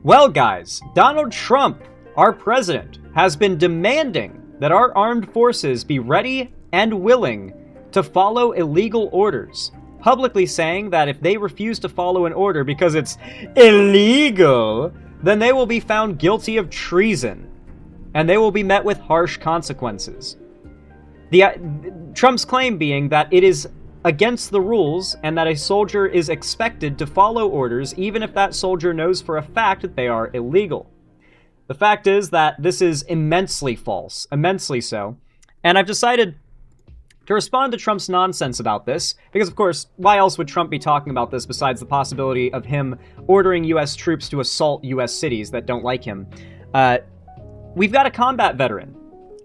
Well, guys, Donald Trump, our president, has been demanding that our armed forces be ready and willing to follow illegal orders, publicly saying that if they refuse to follow an order because it's illegal, then they will be found guilty of treason, and they will be met with harsh consequences. Trump's claim being that it is against the rules and that a soldier is expected to follow orders even if that soldier knows for a fact that they are illegal. The fact is that this is immensely false, immensely so, and I've decided to respond to Trump's nonsense about this, because of course, why else would Trump be talking about this besides the possibility of him ordering US troops to assault US cities that don't like him? We've got a combat veteran.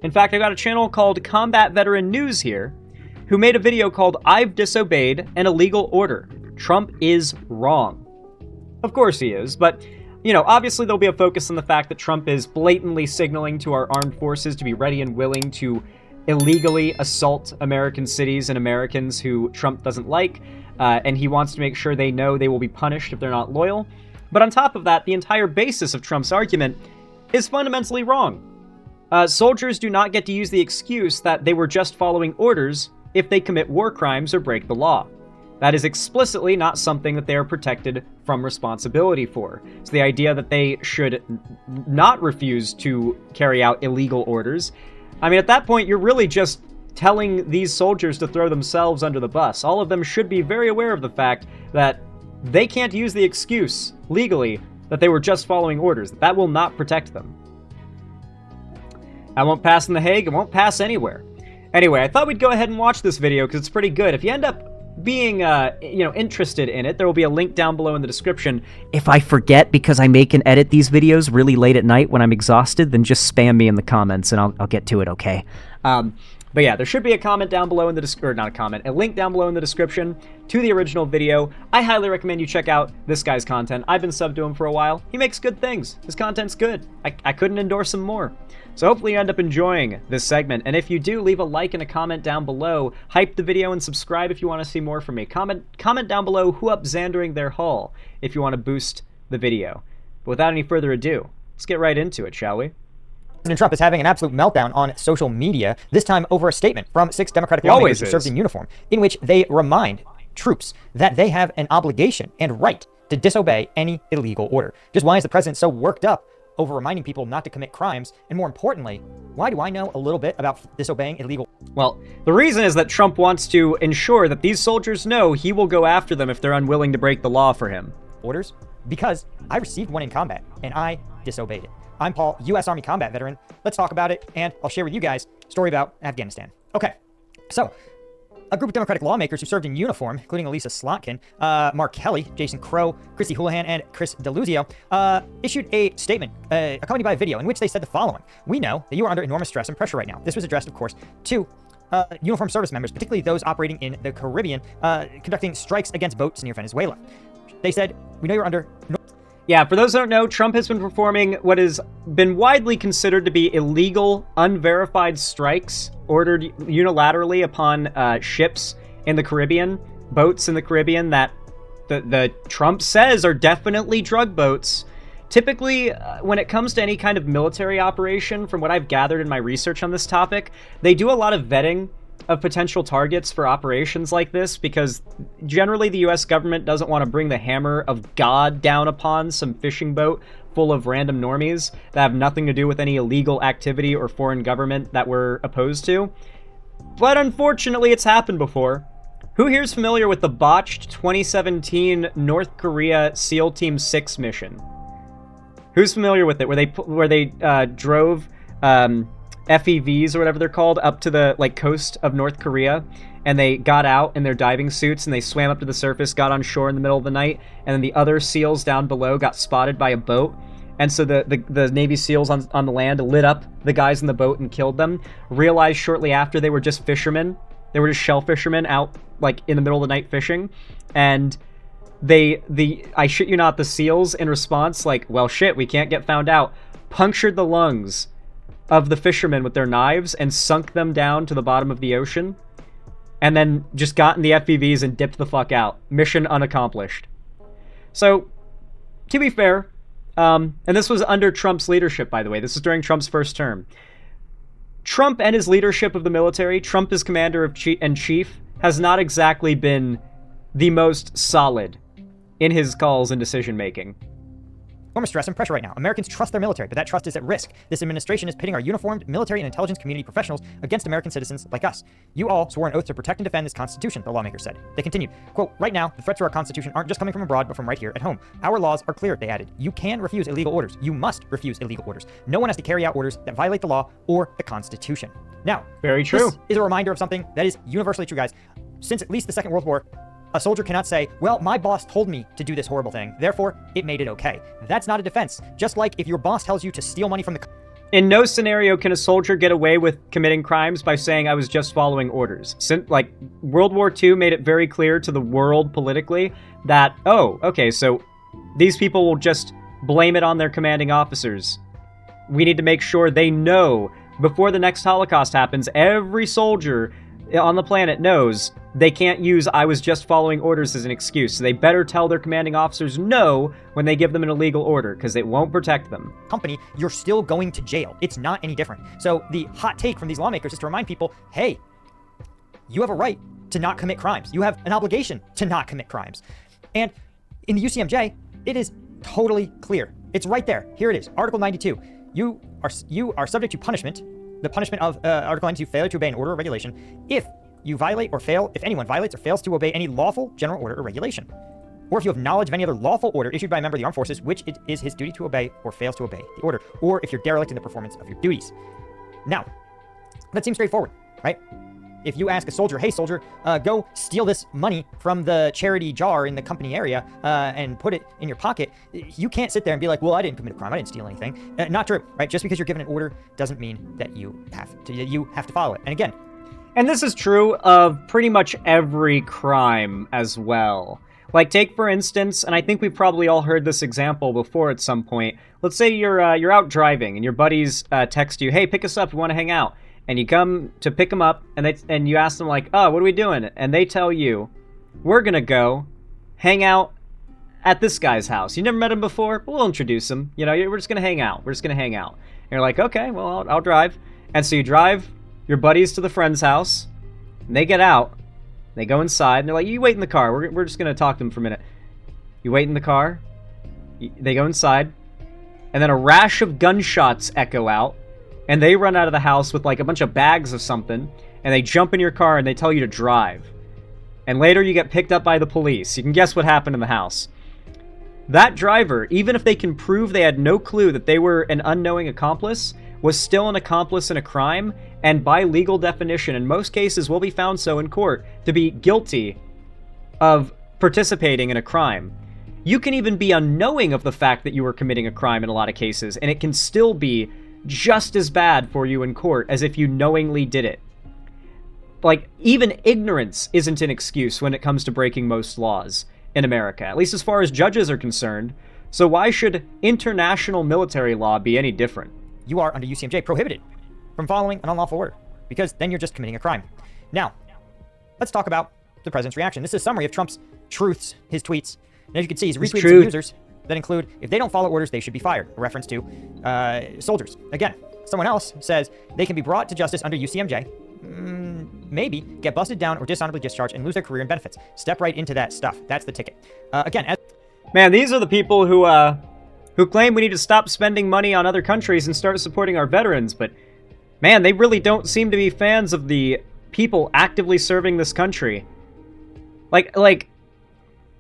In fact, I've got a channel called Combat Veteran News here, who made a video called "I've Disobeyed an Illegal Order. Trump is Wrong." Of course he is, but, you know, obviously there'll be a focus on the fact that Trump is blatantly signaling to our armed forces to be ready and willing to illegally assault American cities and Americans who Trump doesn't like, and he wants to make sure they know they will be punished if they're not loyal. But on top of that, the entire basis of Trump's argument is fundamentally wrong. Soldiers do not get to use the excuse that they were just following orders if they commit war crimes or break the law. That is explicitly not something that they are protected from responsibility for. So the idea that they should not refuse to carry out illegal orders, I mean, at that point, you're really just telling these soldiers to throw themselves under the bus. All of them should be very aware of the fact that they can't use the excuse legally that they were just following orders. That will not protect them. That won't pass in The Hague. It won't pass anywhere. Anyway, I thought we'd go ahead and watch this video because it's pretty good. If you end up being, interested in it, there will be a link down below in the description. If I forget because I make and edit these videos really late at night when I'm exhausted, then just spam me in the comments and I'll get to it, okay? But yeah, there should be a comment down below in the description, or not a comment, a link down below in the description to the original video. I highly recommend you check out this guy's content. I've been subbed to him for a while. He makes good things. His content's good. I couldn't endorse him more. So hopefully you end up enjoying this segment, and if you do, leave a like and a comment down below. Hype the video and subscribe if you want to see more from me. Comment down below who up Xandering their haul if you want to boost the video. But without any further ado, let's get right into it, shall we? President Trump is having an absolute meltdown on social media, this time over a statement from 6 Democratic lawmakers who served in uniform, in which they remind troops that they have an obligation and right to disobey any illegal order. Just why is the president so worked up over reminding people not to commit crimes? And more importantly, why do I know a little bit about disobeying illegal? Well, the reason is that Trump wants to ensure that these soldiers know he will go after them if they're unwilling to break the law for him. Orders? Because I received one in combat and I disobeyed it. I'm Paul, U.S. Army combat veteran. Let's talk about it, and I'll share with you guys a story about Afghanistan. Okay, so a group of Democratic lawmakers who served in uniform, including Elisa Slotkin, Mark Kelly, Jason Crow, Christy Houlihan, and Chris DeLuzio, issued a statement accompanied by a video in which they said the following: "We know that you are under enormous stress and pressure right now." This was addressed, of course, to uniformed service members, particularly those operating in the Caribbean, conducting strikes against boats near Venezuela. They said, "We know you're under..." Yeah, for those who don't know, Trump has been performing what has been widely considered to be illegal, unverified strikes ordered unilaterally upon ships in the Caribbean, boats in the Caribbean that the Trump says are definitely drug boats. Typically, when it comes to any kind of military operation, from what I've gathered in my research on this topic, they do a lot of vetting of potential targets for operations like this, because generally the US government doesn't want to bring the hammer of God down upon some fishing boat full of random normies that have nothing to do with any illegal activity or foreign government that we're opposed to. But unfortunately, it's happened before. Who here is familiar with the botched 2017 North Korea SEAL Team 6 mission? Who's familiar with it? Where they drove FEVs or whatever they're called up to the coast of North Korea, and they got out in their diving suits and they swam up to the surface, got on shore in the middle of the night, and then the other SEALs down below got spotted by a boat, and so the Navy SEALs on the land lit up the guys in the boat and killed them. Realized shortly after they were just fishermen. They were just shell fishermen out in the middle of the night fishing, and I shit you not, the SEALs in response, well shit, we can't get found out, punctured the lungs of the fishermen with their knives and sunk them down to the bottom of the ocean, and then just got in the FPVs and dipped the fuck out. Mission unaccomplished. So, to be fair, And this was under Trump's leadership, by the way. This is during Trump's first term. Trump and his leadership of the military, Trump as commander-in-chief, has not exactly been the most solid in his calls and decision-making. Enormous stress and pressure right now. Americans trust their military, but that trust is at risk. This administration is pitting our uniformed military and intelligence community professionals against American citizens like us. You all swore an oath to protect and defend this Constitution, the lawmakers said. They continued, quote, right now, the threats to our Constitution aren't just coming from abroad, but from right here at home. Our laws are clear, they added. You can refuse illegal orders. You must refuse illegal orders. No one has to carry out orders that violate the law or the Constitution. Now, very true. This is a reminder of something that is universally true, guys. Since at least the Second World War, a soldier cannot say, well, my boss told me to do this horrible thing, therefore it made it okay. That's not a defense. Just like if your boss tells you to steal money from the... In no scenario can a soldier get away with committing crimes by saying I was just following orders. Like, World War II made it very clear to the world politically that, oh, okay, so these people will just blame it on their commanding officers. We need to make sure they know before the next Holocaust happens, every soldier on the planet knows they can't use I was just following orders as an excuse. So they better tell their commanding officers no when they give them an illegal order, because it won't protect them. Company, you're still going to jail. It's not any different. So the hot take from these lawmakers is to remind people, hey, you have a right to not commit crimes. You have an obligation to not commit crimes. And in the UCMJ, it is totally clear. It's right there. Here it is. Article 92. You are subject to punishment. The punishment of Article 92, failure to obey an order or regulation, if you violate or fail, if anyone violates or fails to obey any lawful general order or regulation, or if you have knowledge of any other lawful order issued by a member of the armed forces which it is his duty to obey or fails to obey the order, or if you're derelict in the performance of your duties. Now, that seems straightforward, right? If you ask a soldier, hey soldier, go steal this money from the charity jar in the company area and put it in your pocket, you can't sit there and be like, well, I didn't commit a crime, I didn't steal anything. Not true, right? Just because you're given an order doesn't mean that you have to follow it. And again, and this is true of pretty much every crime as well. Like, take for instance, and I think we've probably all heard this example before at some point. Let's say you're out driving and your buddies text you, hey, pick us up, we want to hang out. And you come to pick them up, and you ask them, like, oh, what are we doing? And they tell you, we're going to go hang out at this guy's house. You never met him before? We'll introduce him. You know, we're just going to hang out. We're just going to hang out. And you're like, okay, well, I'll drive. And so you drive your buddies to the friend's house, and they get out. They go inside, and they're like, you wait in the car. We're just going to talk to them for a minute. You wait in the car. They go inside. And then a rash of gunshots echo out. And they run out of the house with like a bunch of bags of something, and they jump in your car and they tell you to drive. And later you get picked up by the police. You can guess what happened in the house. That driver, even if they can prove they had no clue that they were an unknowing accomplice, was still an accomplice in a crime, and by legal definition, in most cases will be found so in court, to be guilty of participating in a crime. You can even be unknowing of the fact that you were committing a crime in a lot of cases, and it can still be just as bad for you in court as if you knowingly did it. Like, even ignorance isn't an excuse when it comes to breaking most laws in America, at least as far as judges are concerned. So why should international military law be any different? You are, under UCMJ, prohibited from following an unlawful order, because then you're just committing a crime. Now, let's talk about the president's reaction. This is a summary of Trump's truths, his tweets. And as you can see, he's retweeted some users that include, if they don't follow orders, they should be fired. A reference to soldiers. Again, someone else says they can be brought to justice under UCMJ, maybe get busted down or dishonorably discharged and lose their career and benefits. Step right into that stuff. That's the ticket. Man, these are the people who claim we need to stop spending money on other countries and start supporting our veterans, but man, they really don't seem to be fans of the people actively serving this country. Like,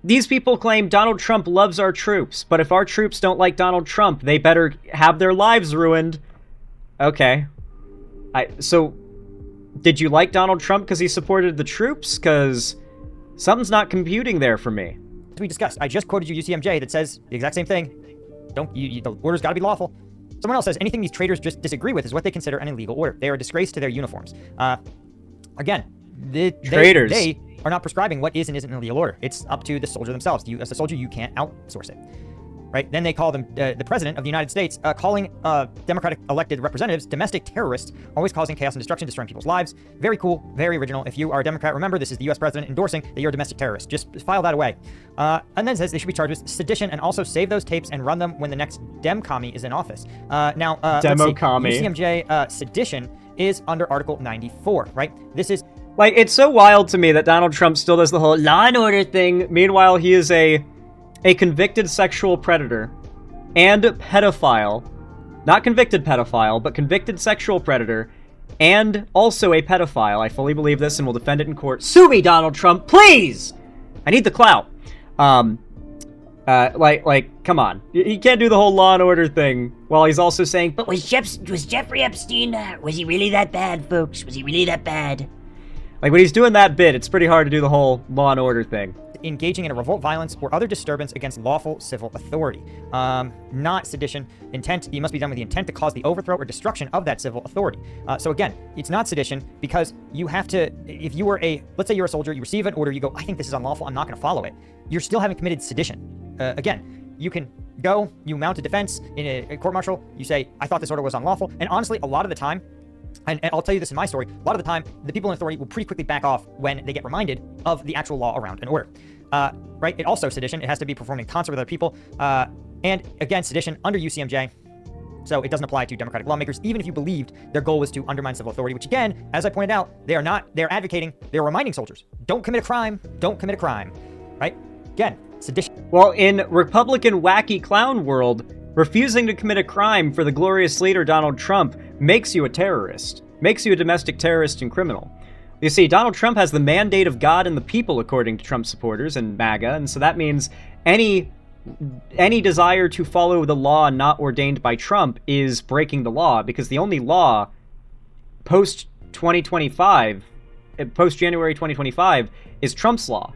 these people claim Donald Trump loves our troops, but if our troops don't like Donald Trump, they better have their lives ruined. Okay. So, did you like Donald Trump because he supported the troops? Because something's not computing there for me. As we discussed, I just quoted you UCMJ that says the exact same thing. The order's got to be lawful. Someone else says anything these traitors just disagree with is what they consider an illegal order. They are a disgrace to their uniforms. Again, traitors. They are not prescribing what is and isn't an illegal order. It's up to the soldier themselves. As a soldier, you can't outsource it. right? Then they call them the president of the United States, calling Democratic elected representatives domestic terrorists, always causing chaos and destruction, destroying people's lives. Very cool, very original. If you are a Democrat, remember this is the U.S. president endorsing that you're a domestic terrorist. Just file that away. And then says they should be charged with sedition and also save those tapes and run them when the next Dem-commie is in office. Now, Demo-commie. UCMJ sedition is under Article 94, right? This is... Like, it's so wild to me that Donald Trump still does the whole law and order thing. Meanwhile, he is a convicted sexual predator and pedophile. Not convicted pedophile, but convicted sexual predator and also a pedophile. I fully believe this and will defend it in court. Sue me, Donald Trump, please! I need the clout. Come on. He can't do the whole law and order thing while he's also saying, But was Jeffrey Epstein, was he really that bad, folks? Was he really that bad? like, when he's doing that bit, it's pretty hard to do the whole law and order thing. engaging in a revolt, violence, or other disturbance against lawful civil authority. Not sedition. Intent, it must be done with the intent to cause the overthrow or destruction of that civil authority. So again, it's not sedition because you have to, if you were let's say you're a soldier, you receive an order, you go, I think this is unlawful, I'm not going to follow it. You're still having committed sedition. Again, you can go, you mount a defense in a court-martial, you say, I thought this order was unlawful. And honestly, a lot of the time, and I'll tell you this in my story, a lot of the time, the people in authority will pretty quickly back off when they get reminded of the actual law around an order. Right? It also, sedition, it has to be performed in concert with other people. And again, sedition under UCMJ, so it doesn't apply to Democratic lawmakers, even if you believed their goal was to undermine civil authority, which again, as I pointed out, they're advocating, they're reminding soldiers, don't commit a crime, right? Again, sedition. Well, in Republican wacky clown world, refusing to commit a crime for the glorious leader Donald Trump makes you a terrorist, makes you a domestic terrorist and criminal. You see, Donald Trump has the mandate of God and the people, according to Trump supporters and MAGA, and so that means any desire to follow the law not ordained by Trump is breaking the law, because the only law post-2025, post-January 2025, is Trump's law.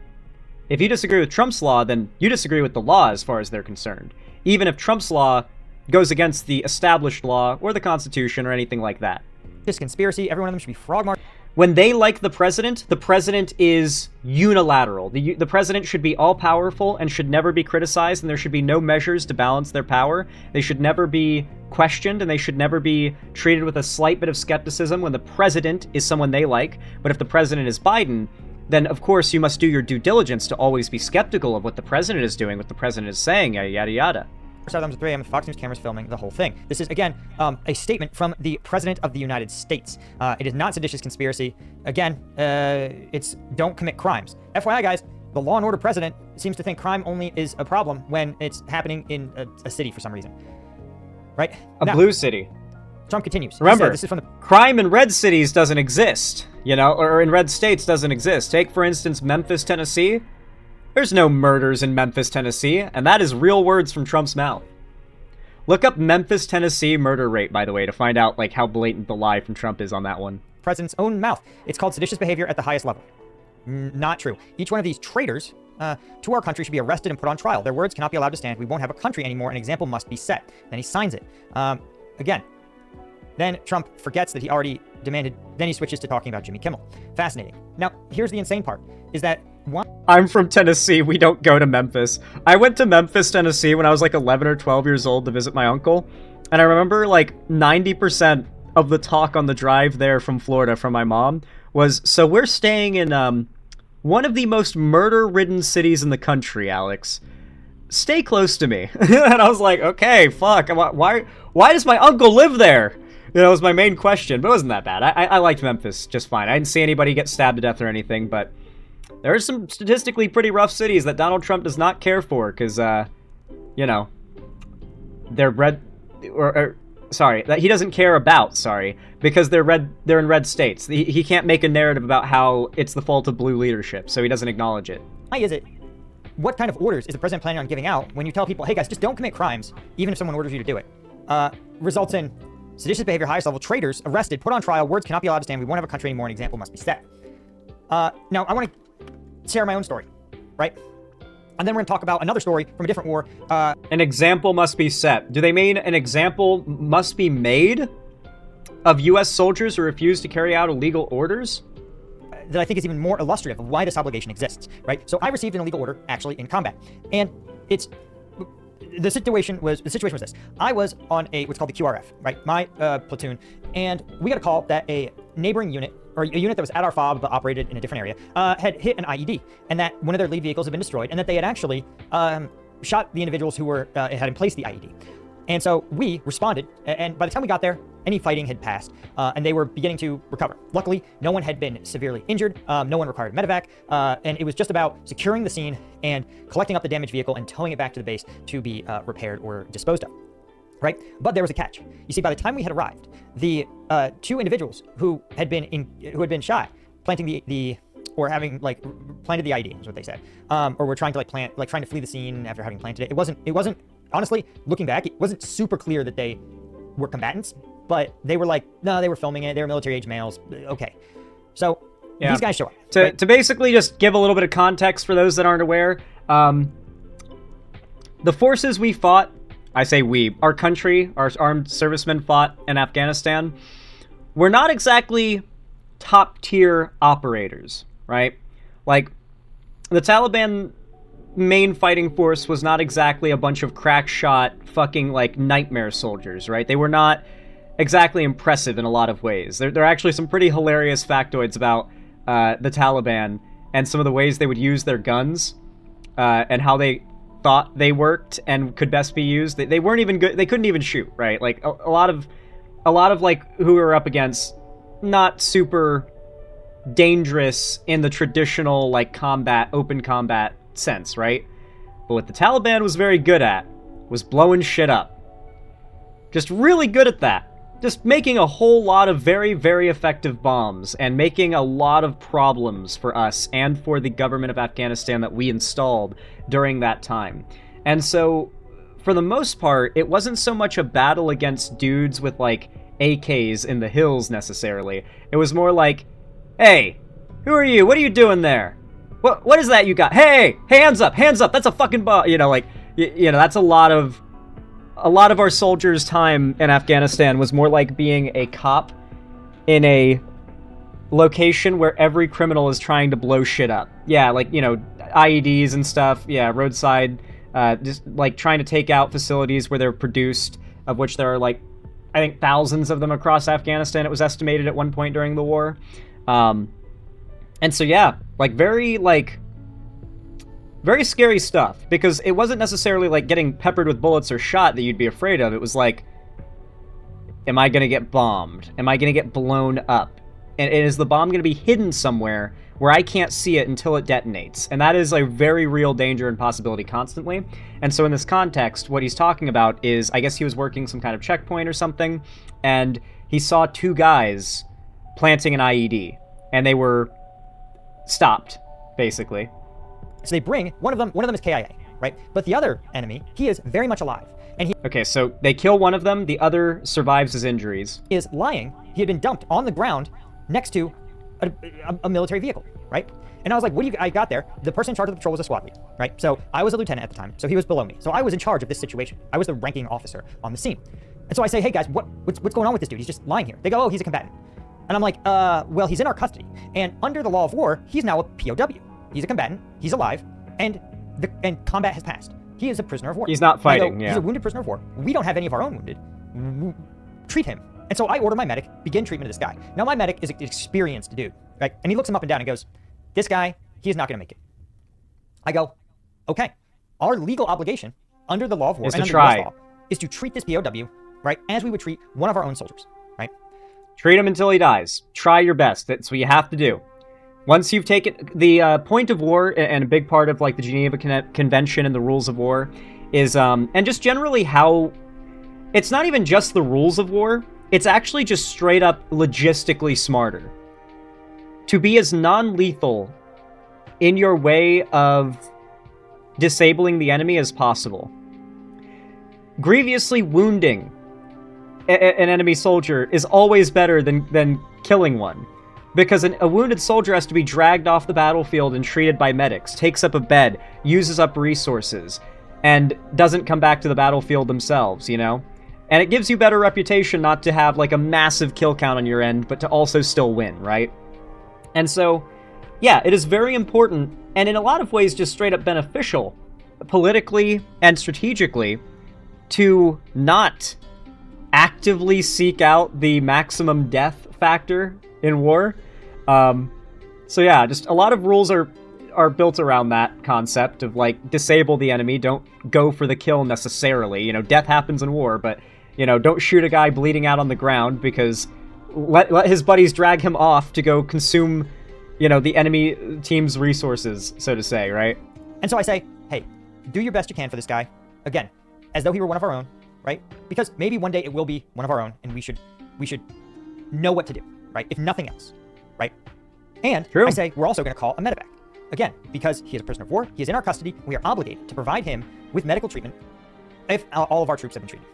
If you disagree with Trump's law, then you disagree with the law as far as they're concerned, even if Trump's law goes against the established law or the Constitution or anything like that. This conspiracy, every one of them should be frog-marked. When they like the president is unilateral. The president should be all-powerful and should never be criticized, and there should be no measures to balance their power. They should never be questioned, and they should never be treated with a slight bit of skepticism when the president is someone they like. But if the president is Biden, then of course you must do your due diligence to always be skeptical of what the president is doing, what the president is saying, yada yada yada. Times at 3 a.m. with Fox News cameras filming the whole thing. This is, again, a statement from the President of the United States. It is not seditious conspiracy. Again, it's don't commit crimes. FYI, guys, the law and order president seems to think crime only is a problem when it's happening in a city for some reason. Right? A blue city. Trump continues. Remember, this is from the crime in red cities doesn't exist, or in red states doesn't exist. Take, for instance, Memphis, Tennessee. There's no murders in Memphis, Tennessee, and that is real words from Trump's mouth. Look up Memphis, Tennessee murder rate, by the way, to find out how blatant the lie from Trump is on that one. President's own mouth. It's called seditious behavior at the highest level. Not true. Each one of these traitors to our country should be arrested and put on trial. Their words cannot be allowed to stand. We won't have a country anymore. An example must be set. Then he signs it. Again, then Trump forgets that he already demanded, then he switches to talking about Jimmy Kimmel. Fascinating. Now, here's the insane part, is that I'm from Tennessee. We don't go to Memphis. I went to Memphis, Tennessee when I was 11 or 12 years old to visit my uncle. And I remember 90% of the talk on the drive there from Florida from my mom was, so we're staying in one of the most murder-ridden cities in the country, Alex. Stay close to me. And I was like, okay, fuck. Why does my uncle live there? Was my main question, but it wasn't that bad. I liked Memphis just fine. I didn't see anybody get stabbed to death or anything, but there are some statistically pretty rough cities that Donald Trump does not care for because, they're red, that he doesn't care about, because they're in red states. He can't make a narrative about how it's the fault of blue leadership, so he doesn't acknowledge it. Why is it? What kind of orders is the president planning on giving out when you tell people, hey guys, just don't commit crimes, even if someone orders you to do it? Results in seditious behavior, highest level, traitors, arrested, put on trial, words cannot be allowed to stand, we won't have a country anymore, an example must be set. Now, I want to share my own story, right? And then we're going to talk about another story from a different war. An example must be set. Do they mean an example must be made of U.S. soldiers who refuse to carry out illegal orders? That I think is even more illustrative of why this obligation exists, right? So I received an illegal order, actually, in combat. And it's the situation was this. I was on what's called the QRF, right? My platoon, and we got a call that a neighboring unit, or a unit that was at our FOB but operated in a different area, had hit an IED, and that one of their lead vehicles had been destroyed, and that they had actually shot the individuals who had placed the IED. And so we responded, and by the time we got there, any fighting had passed, and they were beginning to recover. Luckily, no one had been severely injured, no one required medevac, and it was just about securing the scene and collecting up the damaged vehicle and towing it back to the base to be repaired or disposed of, right? But there was a catch. You see, by the time we had arrived, the two individuals who had been shot, planting or having planted the IED is what they said, or were trying to trying to flee the scene after having planted it. It wasn't. Honestly, looking back, it wasn't super clear that they were combatants, but they were no, they were filming it. They were military-age males. Okay. So these guys show up. To basically just give a little bit of context for those that aren't aware, the forces we fought, I say we, our country, our armed servicemen fought in Afghanistan, were not exactly top-tier operators, right? Like, the Taliban main fighting force was not exactly a bunch of crack shot fucking nightmare soldiers, right? They were not exactly impressive in a lot of ways. There are actually some pretty hilarious factoids about the Taliban and some of the ways they would use their guns and how they thought they worked and could best be used. They weren't even good. They couldn't even shoot, right? Like a lot of who we were up against, not super dangerous in the traditional open combat sense, right? But what the Taliban was very good at was blowing shit up. Just really good at that. Just making a whole lot of very, very effective bombs and making a lot of problems for us and for the government of Afghanistan that we installed during that time. And so, for the most part, it wasn't so much a battle against dudes with AKs in the hills necessarily. It was more hey, who are you? What are you doing there? What is that you got? Hey, hands up, that's a fucking bomb. That's a lot of our soldiers' time in Afghanistan was more like being a cop in a location where every criminal is trying to blow shit up. Yeah, IEDs and stuff. Yeah, roadside, just trying to take out facilities where they're produced, of which there are I think thousands of them across Afghanistan, it was estimated at one point during the war. And so, yeah, very scary stuff, because it wasn't necessarily getting peppered with bullets or shot that you'd be afraid of. It was am I going to get bombed? Am I going to get blown up? And is the bomb going to be hidden somewhere where I can't see it until it detonates? And that is a very real danger and possibility constantly. And so in this context, what he's talking about is, I guess he was working some kind of checkpoint or something, and he saw two guys planting an IED, and they were stopped, basically. So they bring one of them is KIA, right? But the other enemy, he is very much alive. And okay, so they kill one of them, the other survives his injuries. Is lying. He had been dumped on the ground next to a military vehicle, right? And I was like, I got there. The person in charge of the patrol was a squad lead, right? So I was a lieutenant at the time, so he was below me. So I was in charge of this situation. I was the ranking officer on the scene. And so I say, hey guys, what's going on with this dude? He's just lying here. They go, oh, he's a combatant. And I'm like, well, he's in our custody. And under the law of war, he's now a POW. He's a combatant. He's alive. And combat has passed. He is a prisoner of war. He's not fighting, yeah. He's a wounded prisoner of war. We don't have any of our own wounded. Treat him. And so I order my medic, begin treatment of this guy. Now, my medic is an experienced dude, right? And he looks him up and down and goes, this guy, he is not going to make it. I go, okay. Our legal obligation under the law of war and under the US law is to treat this POW, right, as we would treat one of our own soldiers, right? Treat him until he dies. Try your best. That's what you have to do. Once you've taken the point of war, and a big part of the Geneva Convention and the rules of war is, and just generally how, it's not even just the rules of war, it's actually just straight up logistically smarter to be as non-lethal in your way of disabling the enemy as possible. Grievously wounding an enemy soldier is always better than killing one. Because a wounded soldier has to be dragged off the battlefield and treated by medics, takes up a bed, uses up resources, and doesn't come back to the battlefield themselves, And it gives you better reputation not to have a massive kill count on your end, but to also still win, right? And so, yeah, it is very important, and in a lot of ways just straight up beneficial politically and strategically to not actively seek out the maximum death factor in war. So yeah, just a lot of rules are built around that concept of like disable the enemy, don't go for the kill necessarily. You know, death happens in war, but you know, don't shoot a guy bleeding out on the ground because let his buddies drag him off to go consume, you know, the enemy team's resources, so to say, right? And so I say, hey, do your best you can for this guy. Again, as though he were one of our own, right? Because maybe one day it will be one of our own, and we should know what to do, right? If nothing else, right? And True. I say we're also going to call a medevac. Again, because he is a prisoner of war, he is in our custody, we are obligated to provide him with medical treatment if all of our troops have been treated.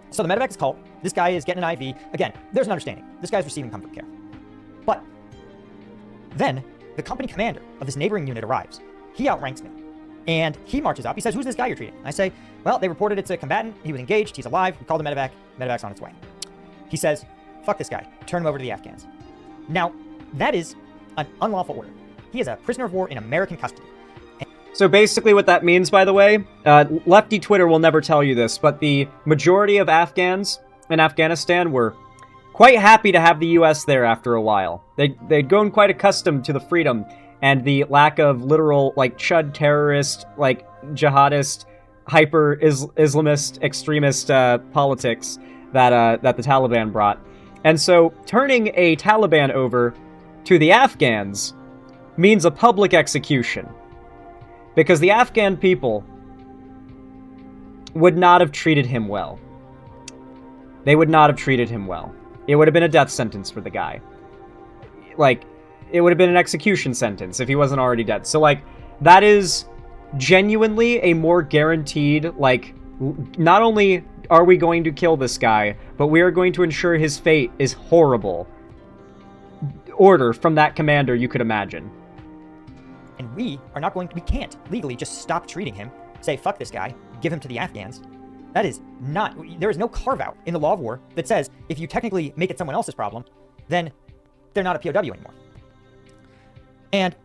So the medevac is called. This guy is getting an IV. Again, there's an understanding. This guy's receiving comfort care. But then the company commander of this neighboring unit arrives. He outranks me. And he marches up. He says, who's this guy you're treating? I say, well, they reported it's a combatant. He was engaged. He's alive. We called the medevac. Medevac's on its way. He says, fuck this guy. Turn him over to the Afghans. Now, that is an unlawful order. He is a prisoner of war in American custody. So basically what that means, by the way, lefty Twitter will never tell you this, but the majority of Afghans in Afghanistan were quite happy to have the U.S. there after a while. They'd grown quite accustomed to the freedom and the lack of literal, like, chud terrorist, like, jihadist, hyper-Islamist, extremist politics that the Taliban brought. And so turning a Taliban over to the Afghans means a public execution. Because the Afghan people would not have treated him well. They would not have treated him well. It would have been a death sentence for the guy. Like, it would have been an execution sentence if he wasn't already dead. So, like, that is genuinely a more guaranteed, like, not only are we going to kill this guy, but we are going to ensure his fate is horrible order from that commander you could imagine. And we can't legally just stop treating him, say, fuck this guy, give him to the Afghans. That is not, there is no carve out in the law of war that says if you technically make it someone else's problem, then they're not a POW anymore. And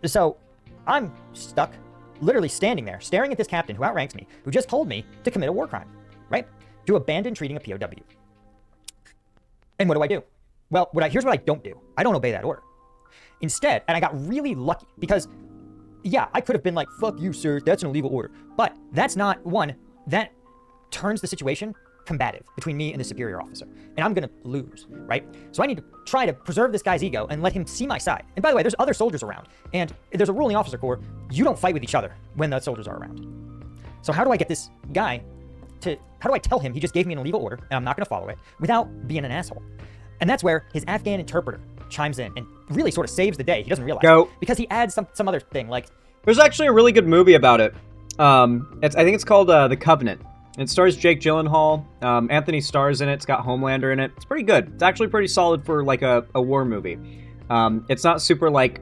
so I'm stuck, literally standing there, staring at this captain who outranks me, who just told me to commit a war crime, right? To abandon treating a POW. And what do? Well, here's what I don't do. I don't obey that order. Instead, and I got really lucky because, yeah, I could have been like, fuck you, sir, that's an illegal order. But that's not one that turns the situation combative between me and the superior officer. And I'm going to lose, right? So I need to try to preserve this guy's ego and let him see my side. And by the way, there's other soldiers around. And there's a rule in the officer corps, you don't fight with each other when the soldiers are around. So how do I get this guy how do I tell him he just gave me an illegal order and I'm not going to follow it without being an asshole? And that's where his Afghan interpreter chimes in and really sort of saves the day. He doesn't realize it, because he adds some other thing like... There's actually a really good movie about it. I think it's called The Covenant. It stars Jake Gyllenhaal. Anthony Starr's in it. It's got Homelander in it. It's pretty good. It's actually pretty solid for like a war movie. It's not super like,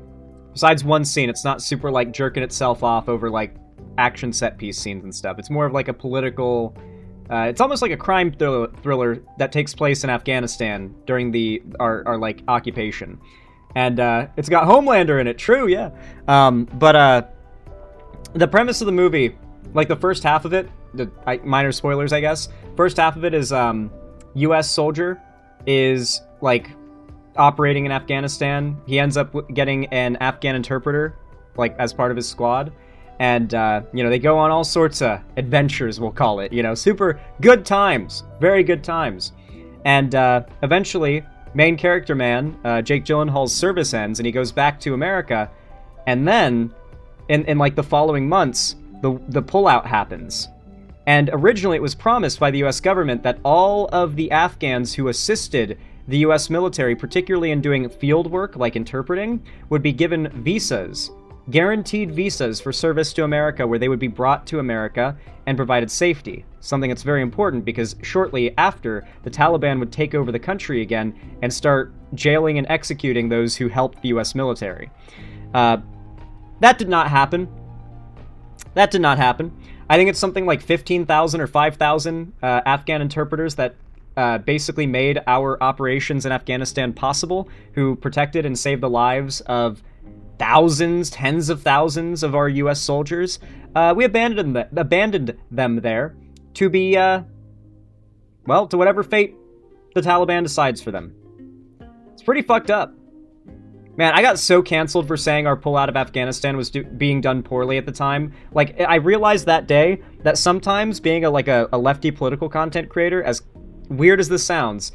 besides one scene, it's not super like jerking itself off over like action set piece scenes and stuff. It's more of like a political... it's almost like a crime thriller that takes place in Afghanistan during our like occupation, and it's got Homelander in it. True, yeah. But the premise of the movie, like the first half of it, minor spoilers, I guess. First half of it is U.S. soldier is like operating in Afghanistan. He ends up getting an Afghan interpreter, like as part of his squad. And, they go on all sorts of adventures, we'll call it, super good times, very good times. And eventually, main character man, Jake Gyllenhaal's service ends and he goes back to America. And then, in like the following months, the pullout happens. And originally it was promised by the U.S. government that all of the Afghans who assisted the U.S. military, particularly in doing field work like interpreting, would be given visas. Guaranteed visas for service to America, where they would be brought to America and provided safety. Something that's very important because shortly after, the Taliban would take over the country again and start jailing and executing those who helped the U.S. military. That did not happen. I think it's something like 15,000 or 5,000 Afghan interpreters that basically made our operations in Afghanistan possible, who protected and saved the lives of thousands, tens of thousands of our U.S. soldiers. We abandoned them there to be, well, to whatever fate the Taliban decides for them. It's pretty fucked up. Man, I got so canceled for saying our pullout of Afghanistan was being done poorly at the time. Like, I realized that day that sometimes being a lefty political content creator, as weird as this sounds,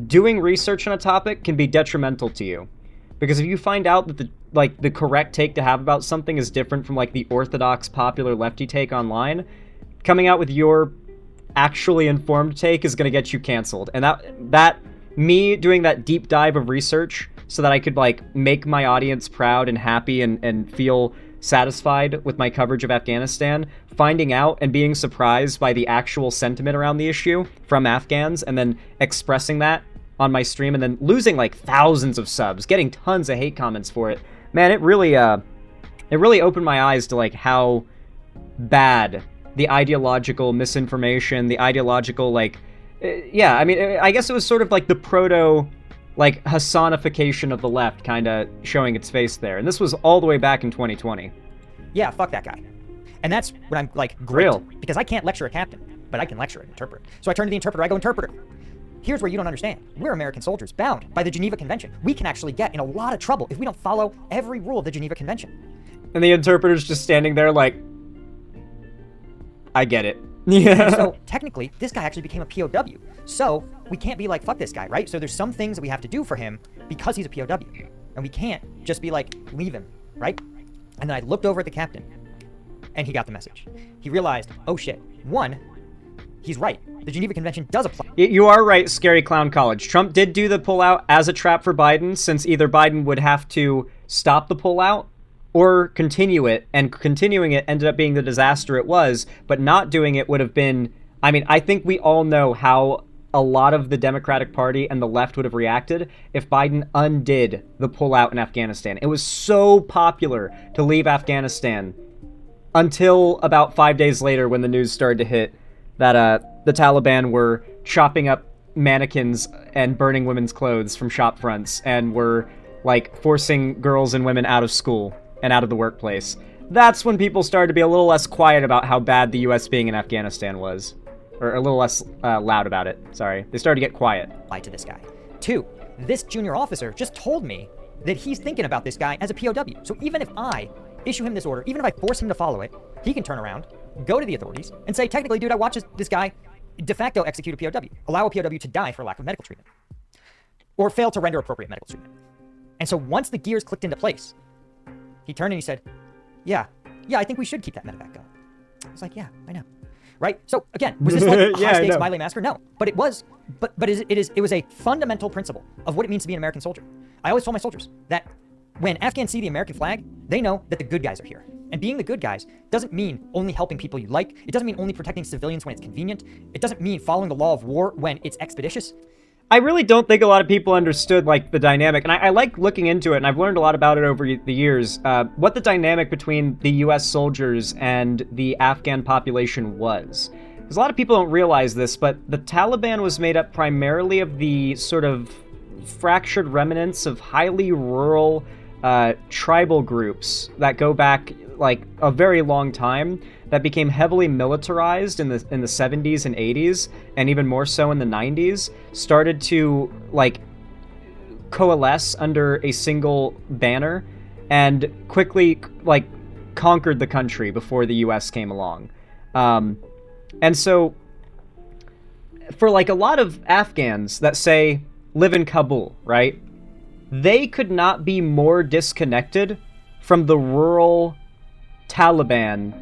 doing research on a topic can be detrimental to you. Because if you find out that the correct take to have about something is different from, like, the orthodox popular lefty take online, coming out with your actually informed take is going to get you canceled. And that me doing that deep dive of research so that I could, like, make my audience proud and happy and feel satisfied with my coverage of Afghanistan, finding out and being surprised by the actual sentiment around the issue from Afghans, and then expressing that on my stream, and then losing, like, thousands of subs, getting tons of hate comments for it. Man, it really opened my eyes to, like, how bad the ideological misinformation, the ideological, like, yeah, I mean, I guess it was sort of like the proto, like, Hassanification of the left kind of showing its face there. And this was all the way back in 2020. Yeah, fuck that guy. And that's when I'm like, great. Real. Because I can't lecture a captain, but I can lecture an interpreter. So I turn to the interpreter, I go, interpreter, here's where you don't understand. We're American soldiers bound by the Geneva Convention. We can actually get in a lot of trouble if we don't follow every rule of the Geneva Convention. And the interpreter's just standing there like, I get it. Yeah. So technically, this guy actually became a POW. So we can't be like, fuck this guy, right? So there's some things that we have to do for him because he's a POW. And we can't just be like, leave him, right? And then I looked over at the captain, and he got the message. He realized, oh shit, one, he's right. The Geneva Convention does apply. You are right, Scary Clown College. Trump did do the pullout as a trap for Biden, since either Biden would have to stop the pullout or continue it, and continuing it ended up being the disaster it was, but not doing it would have been, I mean, I think we all know how a lot of the Democratic Party and the left would have reacted if Biden undid the pullout in Afghanistan. It was so popular to leave Afghanistan until about 5 days later when the news started to hit that the Taliban were chopping up mannequins and burning women's clothes from shop fronts and were, like, forcing girls and women out of school and out of the workplace. That's when people started to be a little less quiet about how bad the U.S. being in Afghanistan was. Or a little less loud about it. Sorry. They started to get quiet. Lie to this guy. Two, this junior officer just told me that he's thinking about this guy as a POW. So even if I issue him this order, even if I force him to follow it, he can turn around, go to the authorities, and say, technically, dude, I watched this guy de facto execute a POW. Allow a POW to die for lack of medical treatment. Or fail to render appropriate medical treatment. And so once the gears clicked into place, he turned and he said, yeah, I think we should keep that medevac going. I was like, yeah, I know. Right? So again, was this like a Yeah, high stakes Miley massacre? No, but it was, it was a fundamental principle of what it means to be an American soldier. I always told my soldiers that when Afghans see the American flag, they know that the good guys are here. And being the good guys doesn't mean only helping people you like. It doesn't mean only protecting civilians when it's convenient. It doesn't mean following the law of war when it's expeditious. I really don't think a lot of people understood, like, the dynamic, and I like looking into it, and I've learned a lot about it over the years, what the dynamic between the U.S. soldiers and the Afghan population was. Because a lot of people don't realize this, but the Taliban was made up primarily of the sort of fractured remnants of highly rural tribal groups that go back, like, a very long time, that became heavily militarized in the 70s and 80s, and even more so in the 90s, started to, like, coalesce under a single banner, and quickly, like, conquered the country before the US came along. And so, for, like, a lot of Afghans that, say, live in Kabul, right? They could not be more disconnected from the rural Taliban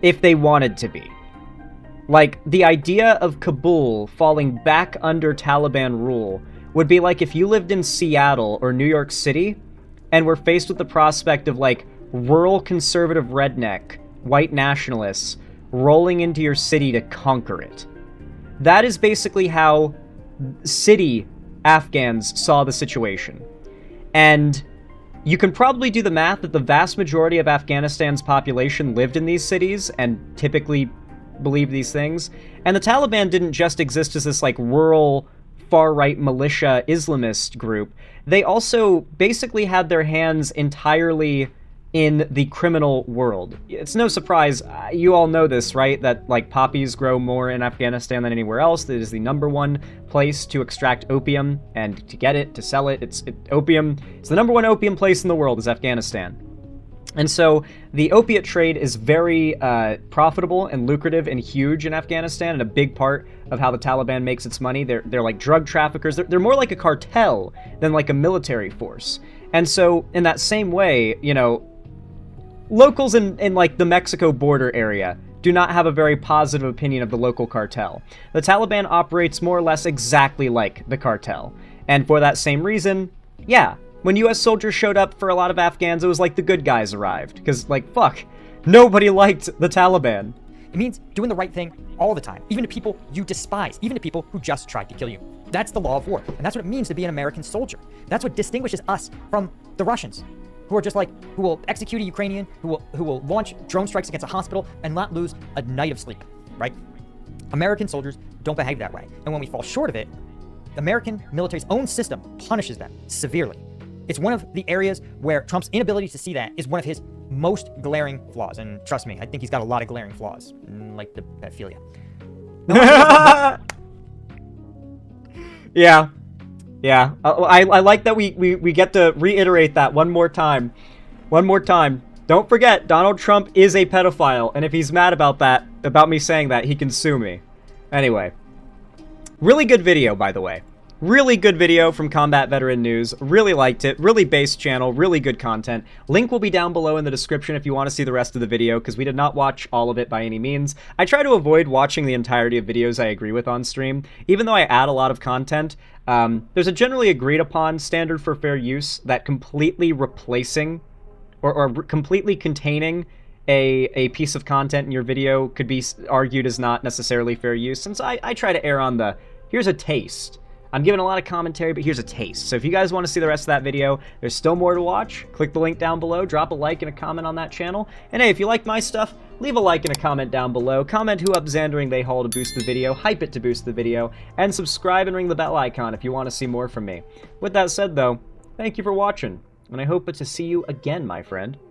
if they wanted to be. Like, the idea of Kabul falling back under Taliban rule would be like if you lived in Seattle or New York City and were faced with the prospect of, like, rural conservative redneck, white nationalists rolling into your city to conquer it. That is basically how city Afghans saw the situation. And you can probably do the math that the vast majority of Afghanistan's population lived in these cities and typically believed these things. And the Taliban didn't just exist as this, like, rural far-right militia Islamist group, they also basically had their hands entirely in the criminal world. It's no surprise, you all know this, right? That, like, poppies grow more in Afghanistan than anywhere else. It is the #1 place to extract opium, and to get it, to sell it. It's the #1 opium place in the world is Afghanistan. And so the opiate trade is very profitable and lucrative and huge in Afghanistan, and a big part of how the Taliban makes its money. They're like drug traffickers. They're more like a cartel than like a military force. And so in that same way, you know, locals in like the Mexico border area do not have a very positive opinion of the local cartel. The Taliban operates more or less exactly like the cartel. And for that same reason, yeah, when US soldiers showed up for a lot of Afghans, it was like the good guys arrived. Because, like, fuck, nobody liked the Taliban. It means doing the right thing all the time, even to people you despise, even to people who just tried to kill you. That's the law of war, and that's what it means to be an American soldier. That's what distinguishes us from the Russians, who are just like, who will execute a Ukrainian, who will launch drone strikes against a hospital and not lose a night of sleep, right? American soldiers don't behave that way, and when we fall short of it, the American military's own system punishes them severely. It's one of the areas where Trump's inability to see that is one of his most glaring flaws. And trust me, I think he's got a lot of glaring flaws, like the pedophilia. Yeah. I like that we get to reiterate that one more time. One more time. Don't forget, Donald Trump is a pedophile, and if he's mad about that, about me saying that, he can sue me. Anyway. Really good video, by the way. Really good video from Combat Veteran News. Really liked it. Really based channel. Really good content. Link will be down below in the description if you want to see the rest of the video, because we did not watch all of it by any means. I try to avoid watching the entirety of videos I agree with on stream. Even though I add a lot of content, there's a generally agreed upon standard for fair use that completely replacing or completely containing a piece of content in your video could be argued as not necessarily fair use. And so I try to err on the, here's a taste. I'm giving a lot of commentary, but here's a taste. So if you guys want to see the rest of that video, there's still more to watch. Click the link down below, drop a like and a comment on that channel. And hey, if you like my stuff, leave a like and a comment down below. Comment who up Xandering they haul to boost the video, hype it to boost the video, and subscribe and ring the bell icon if you want to see more from me. With that said though, thank you for watching, and I hope to see you again, my friend.